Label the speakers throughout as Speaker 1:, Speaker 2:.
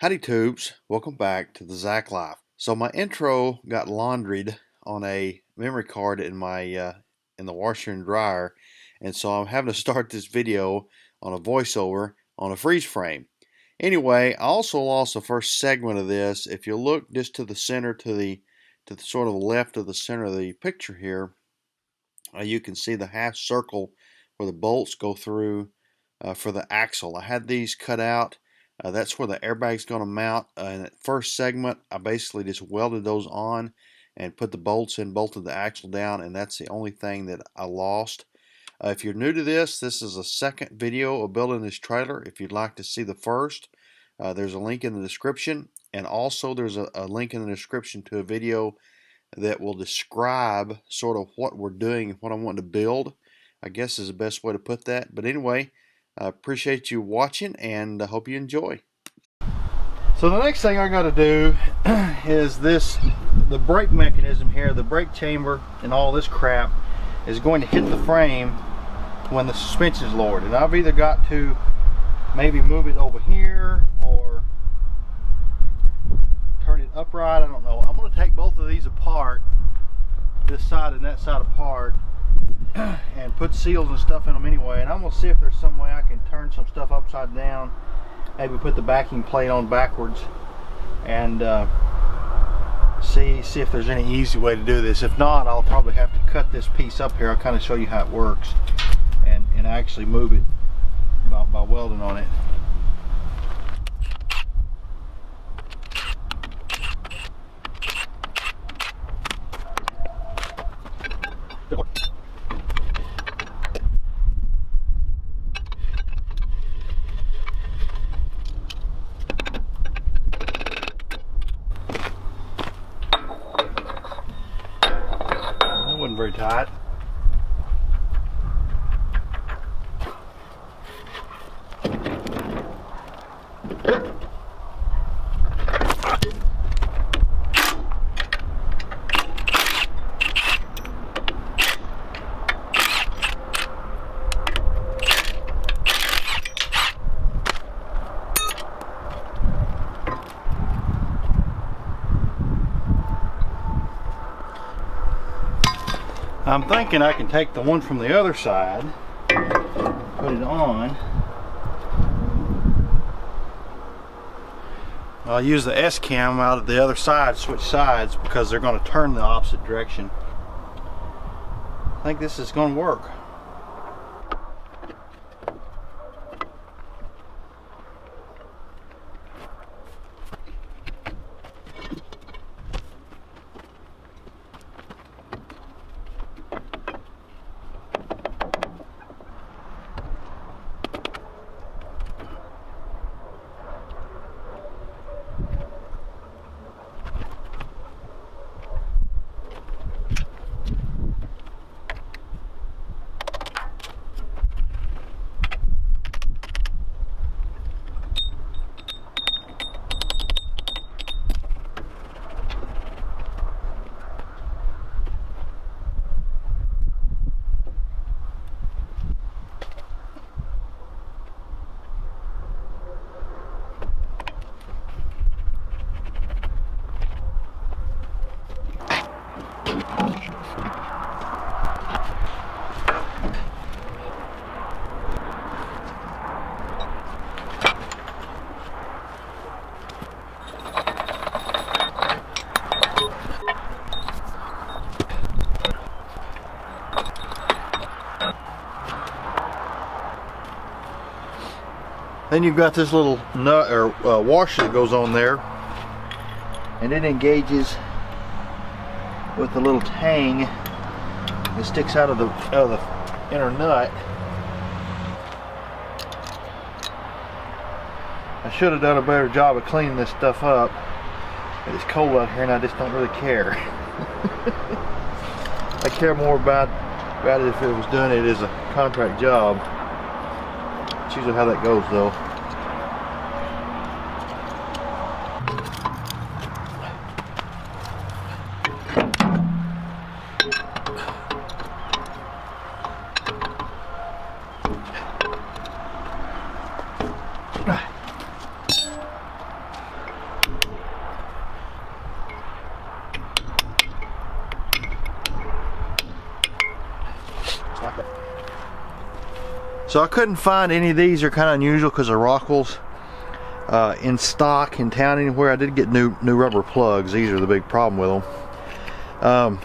Speaker 1: Howdy tubes, welcome back to the Zach Life. So my intro got laundried on a memory card in my in the washer and dryer, and so I'm having to start this video on a voiceover on a freeze frame. Anyway, I also lost the first segment of this. If you look just to the center, to the sort of left of the center of the picture here, you can see the half circle where the bolts go through for the axle. I had these cut out. That's where the airbag's going to mount. In that first segment, I basically just welded those on and put the bolts in, bolted the axle down, and that's the only thing that I lost. If you're new to this is a second video of building this trailer. If you'd like to see the first, there's a link in the description, and also there's a link in the description to a video that will describe sort of what we're doing, what I want to build, I guess is the best way to put that. But anyway, I appreciate you watching, and I hope you enjoy. So the next thing I got to do is the brake mechanism here, the brake chamber and all this crap is going to hit the frame when the suspension is lowered. And I've either got to maybe move it over here or turn it upright, I don't know. I'm going to take both of these apart, this side and that side apart, and put seals and stuff in them anyway. And I'm going to see if there's some way I can turn some stuff upside down, maybe put the backing plate on backwards, and see if there's any easy way to do this. If not, I'll probably have to cut this piece up here. I'll kind of show you how it works and actually move it by welding on it. Wasn't very tight. I'm thinking I can take the one from the other side, put it on. I'll use the S-cam out of the other side, switch sides, because they're going to turn the opposite direction. I think this is going to work. Then you've got this little nut or washer that goes on there, and it engages with the little tang that sticks out of the inner nut. I should have done a better job of cleaning this stuff up, but it's cold out here and I just don't really care. I care more about it if it was done it as a contract job. That's usually how that goes though. So I couldn't find any of these. Are kind of unusual because they're Rockwell's in stock in town anywhere. I did get new rubber plugs. These are the big problem with them.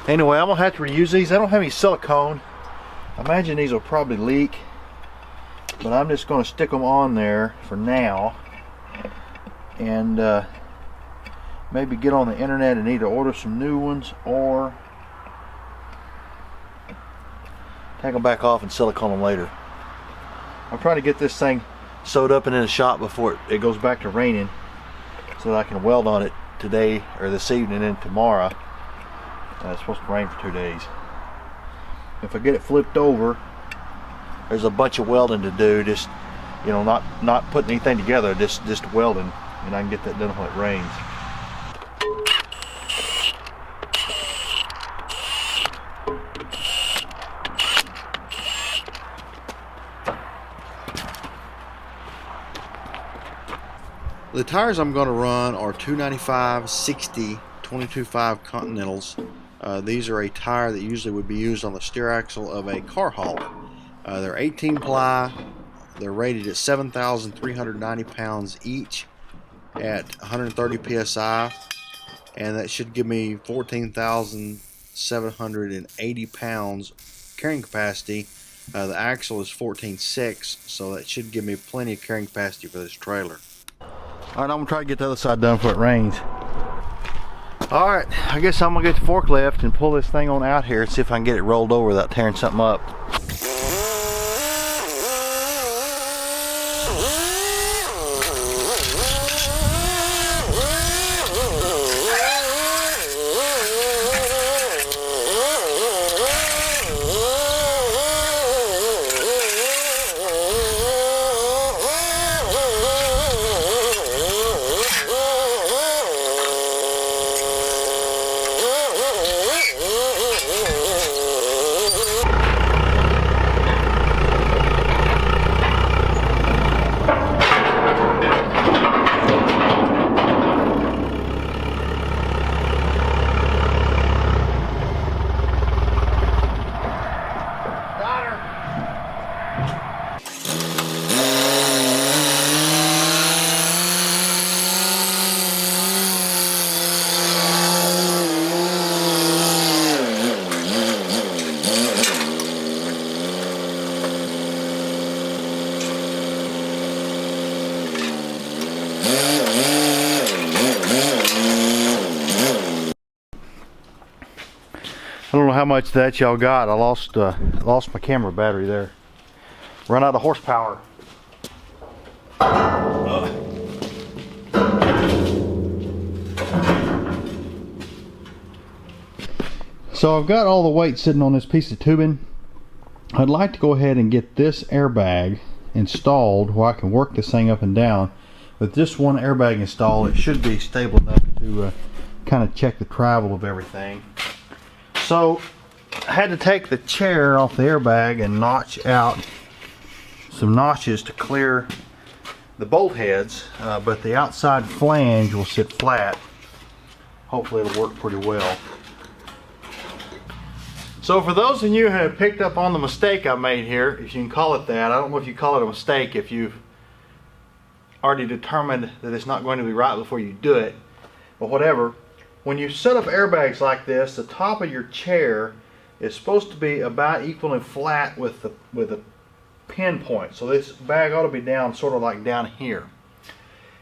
Speaker 1: Anyway, I'm gonna have to reuse these. I don't have any silicone. I imagine these will probably leak, but I'm just gonna stick them on there for now, and maybe get on the internet and either order some new ones or take them back off and silicone them later. I'm trying to get this thing sewed up and in the shop before it goes back to raining, so that I can weld on it today or this evening and tomorrow. It's supposed to rain for 2 days. If I get it flipped over, there's a bunch of welding to do. Just, you know, not putting anything together, just welding, and I can get that done when it rains. The tires I'm going to run are 295/60 22.5 Continentals. These are a tire that usually would be used on the steer axle of a car hauler. They're 18 ply. They're rated at 7,390 pounds each at 130 psi, and that should give me 14,780 pounds carrying capacity. The axle is 14.6, so that should give me plenty of carrying capacity for this trailer. All right, I'm gonna try to get the other side done before it rains. All right, I guess I'm gonna get the forklift and pull this thing on out here and see if I can get it rolled over without tearing something up. I don't know how much of that y'all got. I lost my camera battery there. Run out of horsepower. So I've got all the weight sitting on this piece of tubing. I'd like to go ahead and get this airbag installed where I can work this thing up and down. With just one airbag installed, it should be stable enough to kind of check the travel of everything. So I had to take the chair off the airbag and notch out some notches to clear the bolt heads, but the outside flange will sit flat. Hopefully it'll work pretty well. So for those of you who have picked up on the mistake I made here, if you can call it that, I don't know if you call it a mistake if you've already determined that it's not going to be right before you do it, but whatever. When you set up airbags like this, the top of your chair is supposed to be about equal and flat with the pin point. So this bag ought to be down sort of like down here.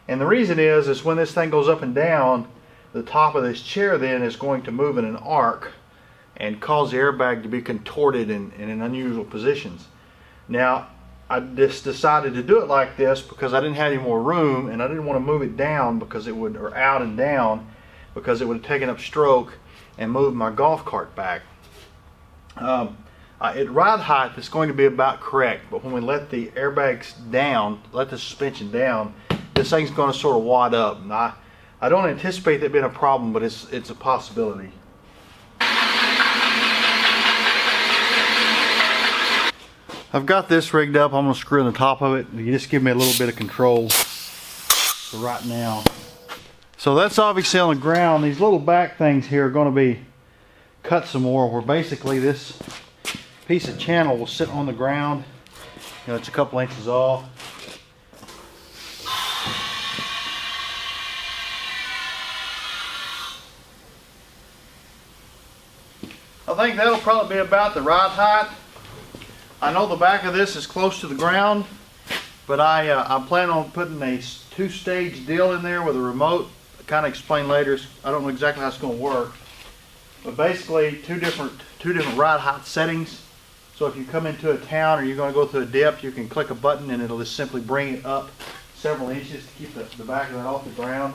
Speaker 1: And the reason is when this thing goes up and down, the top of this chair then is going to move in an arc and cause the airbag to be contorted in unusual positions. Now, I just decided to do it like this because I didn't have any more room, and I didn't want to move it down because it would, or out and down, because it would have taken up stroke and moved my golf cart back. At ride height, it's going to be about correct, but when we let the airbags down, let the suspension down, this thing's going to sort of wad up. And I don't anticipate that being a problem, but it's a possibility. I've got this rigged up. I'm going to screw in the top of it. You just give me a little bit of control for right now. So that's obviously on the ground. These little back things here are going to be cut some more, where basically this piece of channel will sit on the ground. You know, it's a couple inches off. I think that'll probably be about the right height. I know the back of this is close to the ground, but I'm planning on putting a two-stage deal in there with a remote. I'll kind of explain later. I don't know exactly how it's going to work, but basically two different ride height settings. So if you come into a town or you're going to go through a dip, you can click a button and it'll just simply bring it up several inches to keep the back of that off the ground.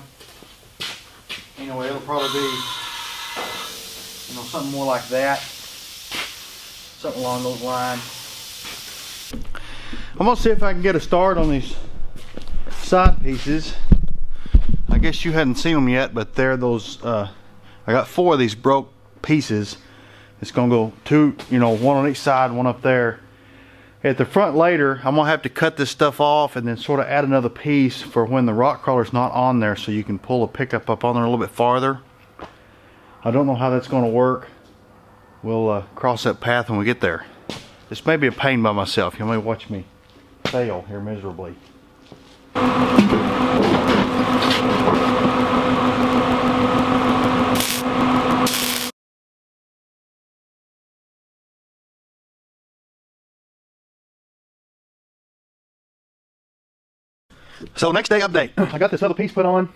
Speaker 1: Anyway, it'll probably be, you know, something more like that, something along those lines. I'm gonna see if I can get a start on these side pieces. I guess you hadn't seen them yet, but they're those. I got 4 of these broke pieces. It's gonna go 2, you know, 1 on each side, 1 up there. At the front later, I'm gonna have to cut this stuff off and then sort of add another piece for when the rock crawler's not on there, so you can pull a pickup up on there a little bit farther. I don't know how that's gonna work. We'll cross that path when we get there. This may be a pain by myself. You may watch me fail here miserably. So next day update. I got this other piece put on,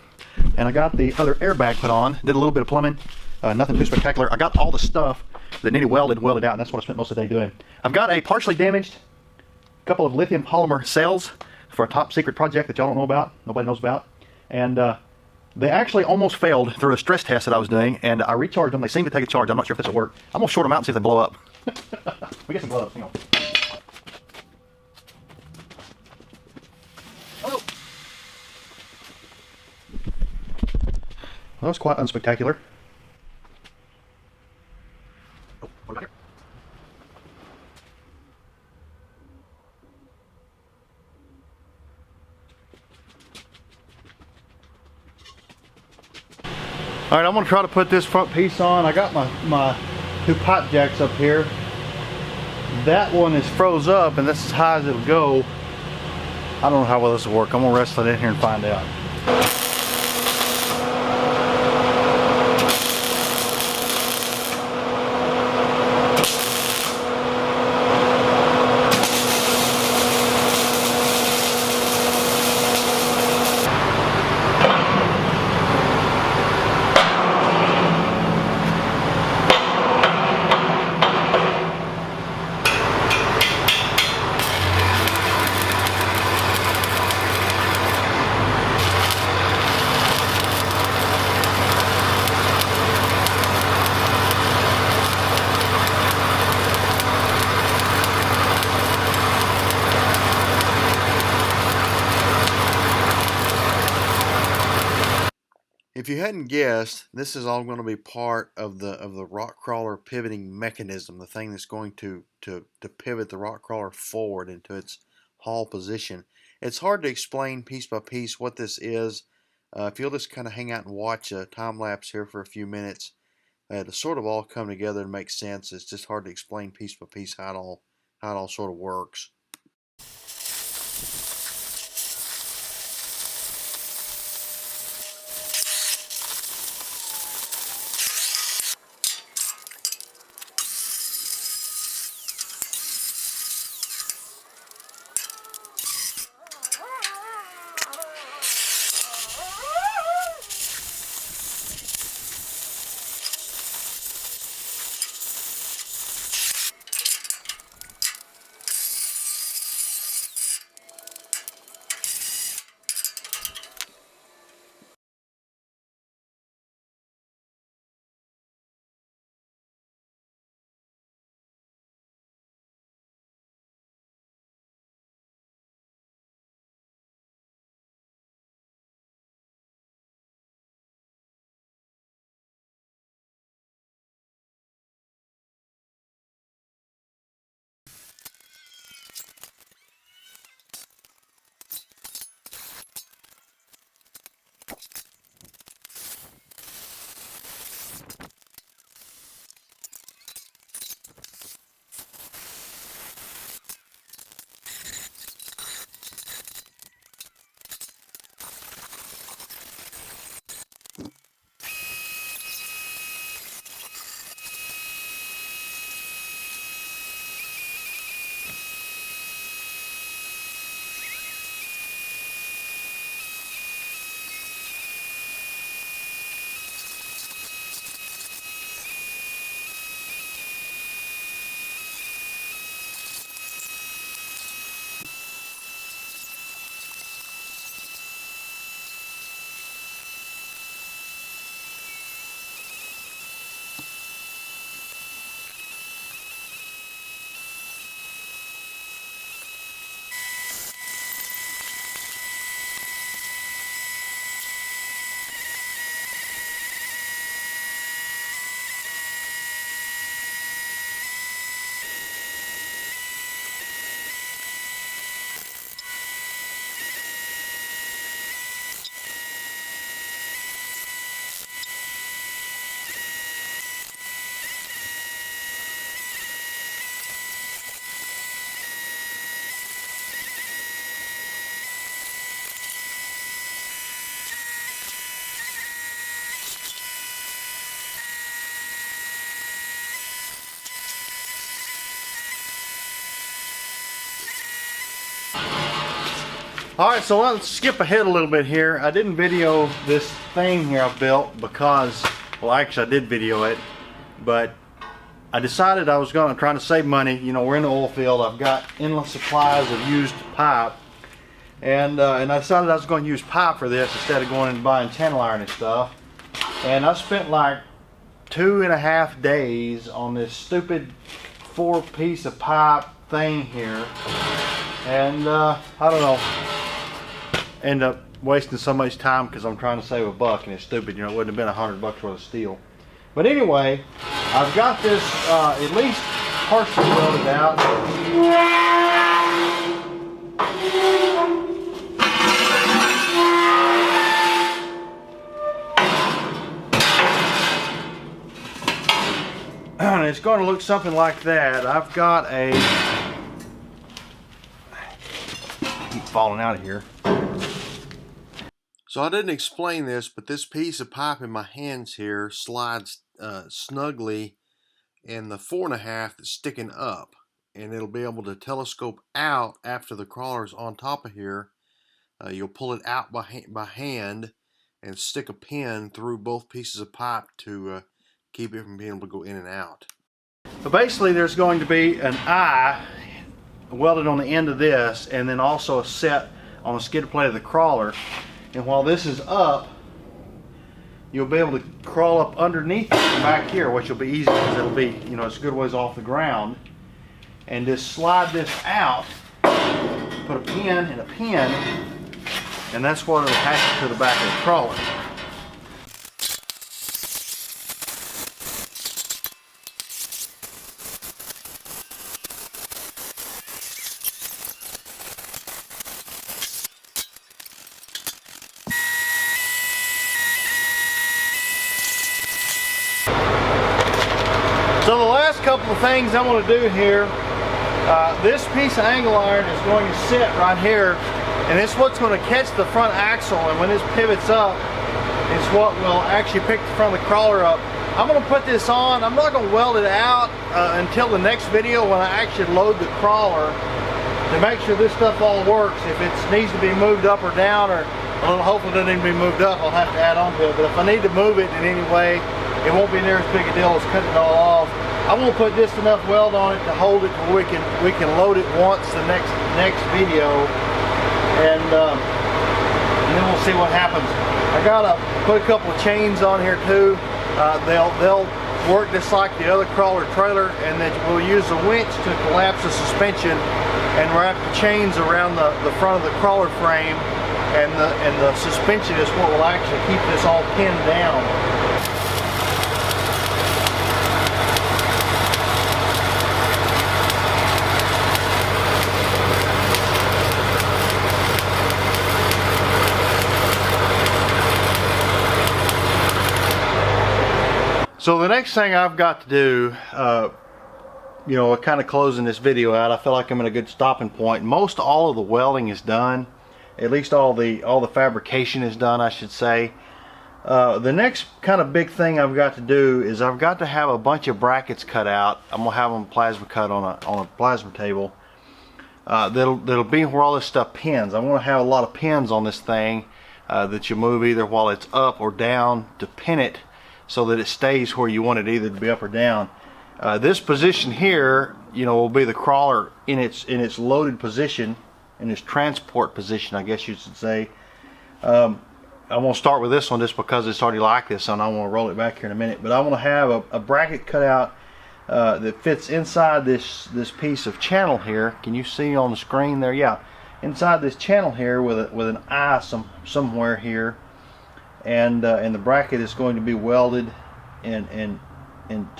Speaker 1: and I got the other airbag put on. Did a little bit of plumbing. Nothing too spectacular. I got all the stuff that needed welded out, and that's what I spent most of the day doing. I've got a partially damaged couple of lithium polymer cells for a top secret project that y'all don't know about, nobody knows about. And they actually almost failed through a stress test that I was doing, and I recharged them. They seem to take a charge. I'm not sure if this will work. I'm gonna short them out and see if they blow up. We get some gloves, hang on. Oh. That was quite unspectacular. Oh, what about here? All right, I'm gonna try to put this front piece on. I got my 2 pipe jacks up here. That one is froze up, and that's as high as it'll go. I don't know how well this will work. I'm gonna wrestle it in here and find out. If you hadn't guessed, this is all going to be part of the rock crawler pivoting mechanism, the thing that's going to pivot the rock crawler forward into its haul position. It's hard to explain piece by piece what this is. If you'll just kind of hang out and watch a time lapse here for a few minutes, to sort of all come together and make sense. It's just hard to explain piece by piece how it all sort of works. Alright, so let's skip ahead a little bit here. I didn't video this thing here I built because, well actually I did video it, but I decided I was trying to save money. You know, we're in the oil field. I've got endless supplies of used pipe, and I decided I was going to use pipe for this instead of going and buying channel iron and stuff. And I spent like 2.5 days on this stupid 4-piece of pipe thing here, and I don't know, end up wasting so much time because I'm trying to save $1 and it's stupid. You know, it wouldn't have been $100 worth of steel. But anyway, I've got this at least partially welded out. And it's going to look something like that. I've got a... keep falling out of here. So I didn't explain this, but this piece of pipe in my hands here slides snugly in the 4.5 that's sticking up, and it'll be able to telescope out after the crawler's on top of here. You'll pull it out by hand and stick a pin through both pieces of pipe to keep it from being able to go in and out. But basically there's going to be an eye welded on the end of this, and then also a set on the skid plate of the crawler. And while this is up, you'll be able to crawl up underneath it back here, which will be easy because it'll be, you know, it's a good ways off the ground. And just slide this out, put a pin and a pin, and that's what it'll attach to the back of the crawler. So the last couple of things I want to do here, this piece of angle iron is going to sit right here, and it's what's going to catch the front axle, and when this pivots up, it's what will actually pick the front of the crawler up. I'm going to put this on. I'm not going to weld it out until the next video when I actually load the crawler to make sure this stuff all works. If it needs to be moved up or down, or hopefully it doesn't need to be moved up, I'll have to add on to it. But if I need to move it in any way, it won't be near as big a deal as cutting it all off. I want to put just enough weld on it to hold it where we can load it once the next video, and then we'll see what happens. I gotta put a couple of chains on here too. They'll work just like the other crawler trailer, and then we'll use a winch to collapse the suspension and wrap the chains around the front of the crawler frame, and the suspension is what will actually keep this all pinned down. So the next thing I've got to do, you know, kind of closing this video out, I feel like I'm in a good stopping point. Most all of the welding is done, at least all the fabrication is done, I should say. The next kind of big thing I've got to do is I've got to have a bunch of brackets cut out. I'm gonna have them plasma cut on a plasma table. That'll be where all this stuff pins. I want to have a lot of pins on this thing that you move either while it's up or down to pin it, so that it stays where you want it, either to be up or down. This position here, you know, will be the crawler in its loaded position, in its transport position, I guess you should say. I'm going to start with this one just because it's already like this, and I want to roll it back here in a minute. But I want to have a bracket cut out that fits inside this piece of channel here. Can you see on the screen there? Yeah, inside this channel here with an eye somewhere here. And the bracket is going to be welded and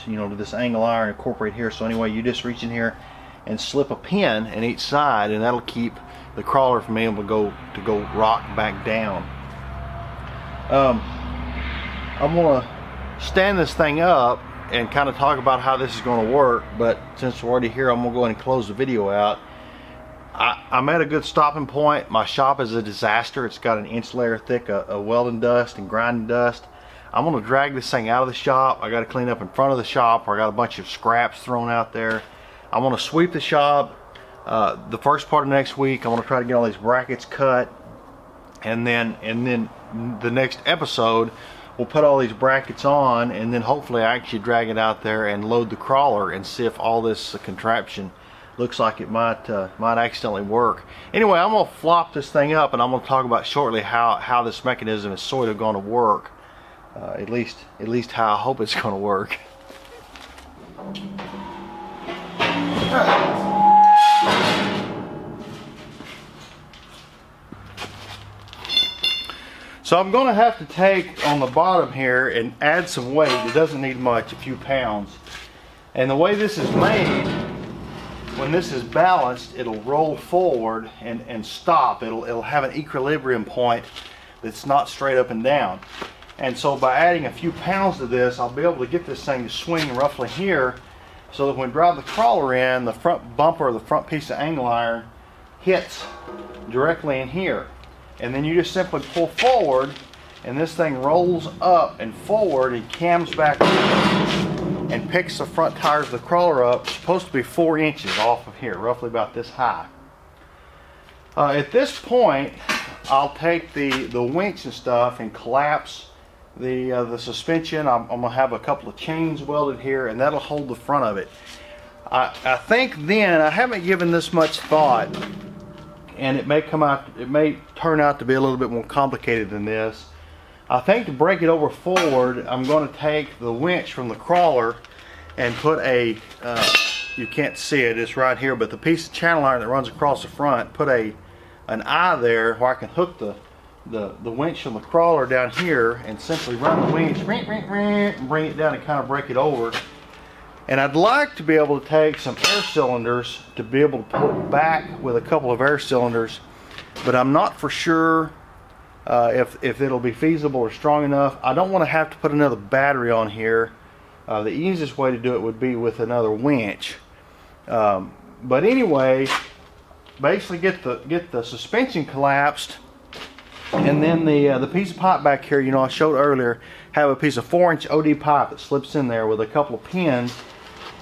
Speaker 1: you know, to this angle iron incorporate here. So anyway, you just reach in here and slip a pin in each side, and that'll keep the crawler from being able to go rock back down. I'm gonna stand this thing up and kind of talk about how this is going to work, but since we're already here, I'm gonna go ahead and close the video out. I'm at a good stopping point. My shop is a disaster. It's got an inch layer thick of welding dust and grinding dust. I'm going to drag this thing out of the shop. I got to clean up in front of the shop, or I got a bunch of scraps thrown out there. I'm going to sweep the shop the first part of next week. I'm going to try to get all these brackets cut and then the next episode we'll put all these brackets on, and then hopefully I actually drag it out there and load the crawler and see if all this contraption looks like it might accidentally work. Anyway, I'm gonna flop this thing up, and I'm gonna talk about shortly how this mechanism is sort of going to work. At least how I hope it's going to work. So I'm going to have to take on the bottom here and add some weight. It doesn't need much, a few pounds. And the way this is made, when this is balanced, it'll roll forward and stop. It'll have an equilibrium point that's not straight up and down. And so by adding a few pounds to this, I'll be able to get this thing to swing roughly here, so that when we drive the crawler in, the front bumper, the front piece of angle iron hits directly in here. And then you just simply pull forward, and this thing rolls up and forward and cams back and picks the front tires of the crawler up. It's supposed to be 4 inches off of here, roughly about this high. At this point, I'll take the winch and stuff and collapse the suspension. I'm going to have a couple of chains welded here, and that'll hold the front of it. I think then, I haven't given this much thought, and it may turn out to be a little bit more complicated than this. I think to break it over forward, I'm going to take the winch from the crawler and put a, you can't see it, it's right here, but the piece of channel iron that runs across the front, put an eye there where I can hook the winch from the crawler down here and simply run the winch and bring it down and kind of break it over. And I'd like to be able to take some air cylinders to be able to pull it back with a couple of air cylinders, but I'm not for sure if it'll be feasible or strong enough. I don't want to have to put another battery on here. The easiest way to do it would be with another winch. But anyway, basically get the suspension collapsed, and then the piece of pipe back here, you know, I showed earlier, have a piece of 4-inch OD pipe that slips in there with a couple of pins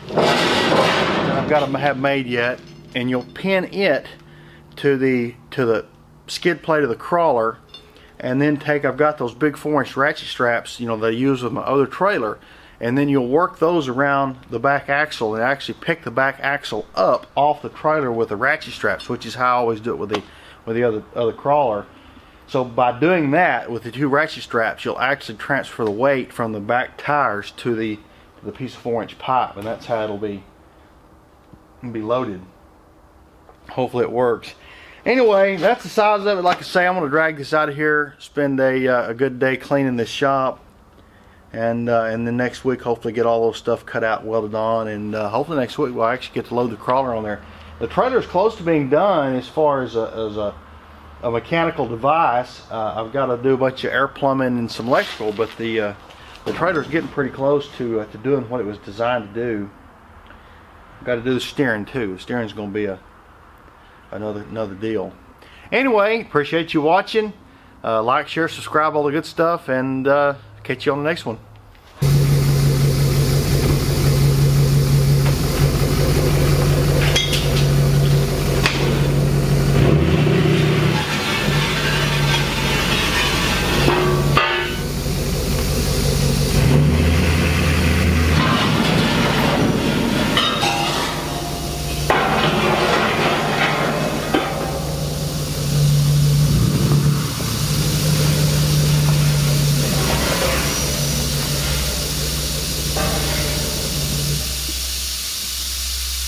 Speaker 1: that I've got to have made yet, and you'll pin it to the skid plate of the crawler, and then I've got those big 4-inch ratchet straps, you know, that I use with my other trailer, and then you'll work those around the back axle and actually pick the back axle up off the trailer with the ratchet straps, which is how I always do it with the other crawler. So by doing that with the 2 ratchet straps, you'll actually transfer the weight from the back tires to the piece of 4-inch pipe, and that's how it'll be loaded. Hopefully it works. Anyway, that's the size of it. Like I say, I'm going to drag this out of here, spend a good day cleaning this shop, and then next week hopefully get all those stuff cut out and welded on, and hopefully next week we'll actually get to load the crawler on there. The trailer is close to being done as far as a mechanical device. I've got to do a bunch of air plumbing and some electrical, but the trailer's getting pretty close to doing what it was designed to do. Got to do the steering too. The steering's going to be another deal. Anyway, appreciate you watching. Like, share, subscribe, all the good stuff, and catch you on the next one.